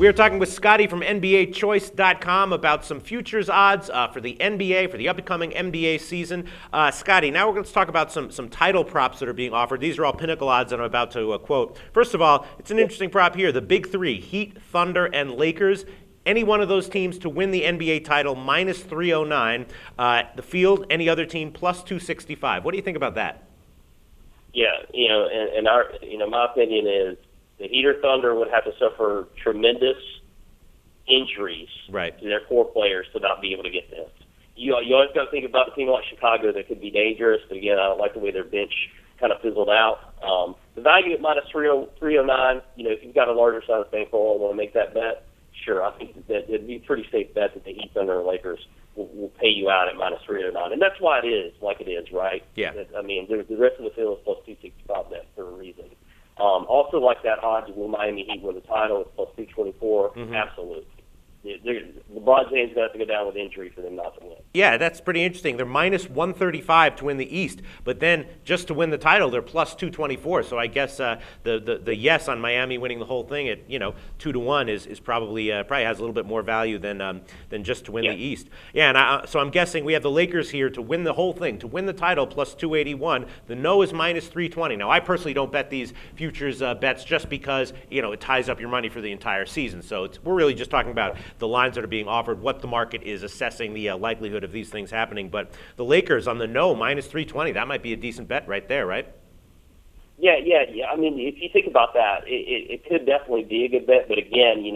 We are talking with Scotti from NBAchoice.com about some futures odds for the NBA, for the upcoming NBA season. Scotti, now we're going to talk about some title props that are being offered. These are all pinnacle odds that I'm about to quote. First of all, it's an interesting prop here. The big three, Heat, Thunder, and Lakers. Any one of those teams to win the NBA title, minus 309. The field, any other team, plus 265. What do you think about that? Yeah, my opinion is the Heat or Thunder would have to suffer tremendous injuries to their core players to not be able to get this. You always got to think about a team like Chicago that could be dangerous, but again, I don't like the way their bench kind of fizzled out. The value at minus 309, if you've got a larger size bankroll and want to make that bet, sure, I think that it'd be a pretty safe bet that the Heat, Thunder, and Lakers will pay you out at minus 309. And that's why it is like it is, right? Yeah. I mean, the rest of the field is plus 265 bet for a reason. Also like that odds, will Miami Heat win the title? It's plus 224. Mm-hmm. Absolutely. LeBron James got to go down with injury for them not to win. Yeah, that's pretty interesting. They're minus 135 to win the East, but then just to win the title, they're plus 224. So I guess the yes on Miami winning the whole thing at 2-1 is probably has a little bit more value than just to win the East. Yeah, and so I'm guessing we have the Lakers here to win the whole thing, to win the title, plus 281. The no is minus 320. Now I personally don't bet these futures bets just because it ties up your money for the entire season. So we're really just talking about the lines that are being offered, what the market is assessing the likelihood of these things happening. But the Lakers on the no, minus 320, that might be a decent bet right there, right? Yeah. I mean, if you think about that, it could definitely be a good bet. But again, you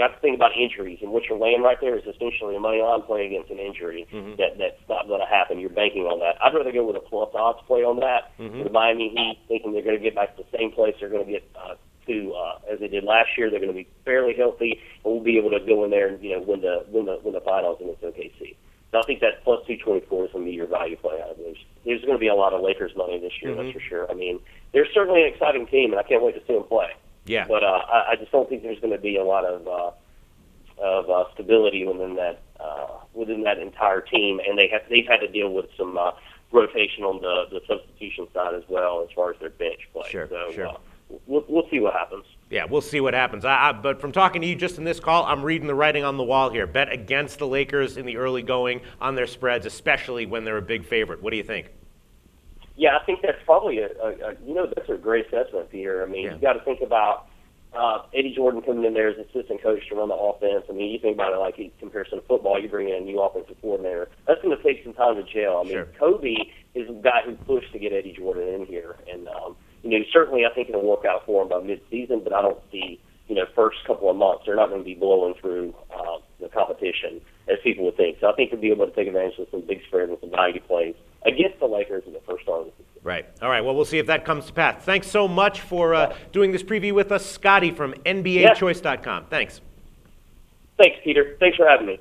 have to think about injuries, and what you're laying right there is essentially a money line play against an injury. Mm-hmm. That's not going to happen. You're banking on that. I'd rather go with a plus odds play on that. Mm-hmm. With the Miami Heat, thinking they're going to get back to the same place they're going to get as they did last year. They're going to be fairly healthy, and we'll be able to go in there and win the finals against OKC. So I think that plus 224 is going to be your value play out of this. There's going to be a lot of Lakers money this year, that's for sure. I mean, they're certainly an exciting team, and I can't wait to see them play. Yeah. But I just don't think there's going to be a lot of stability within that entire team, and they've had to deal with some rotation on the substitution side as well as far as their bench play. Sure. We'll see what happens. Yeah, we'll see what happens. But from talking to you just in this call, I'm reading the writing on the wall here. Bet against the Lakers in the early going on their spreads, especially when they're a big favorite. What do you think? Yeah, I think that's probably that's a great assessment, Peter. I mean, you got to think about Eddie Jordan coming in there as assistant coach to run the offense. I mean, you think about it like in comparison to football, you bring in a new offensive coordinator. That's going to take some time to gel. I mean, Kobe is the guy who pushed to get Eddie Jordan in here, and certainly I think it'll work out for him by mid-season, but I don't see, first couple of months, they're not going to be blowing through the competition as people would think. So I think they'll be able to take advantage of some big spread and some value plays against the Lakers in the first start of the season. Right. All right. Well, we'll see if that comes to pass. Thanks so much for doing this preview with us, Scotti from NBAchoice.com. Thanks. Thanks, Peter. Thanks for having me.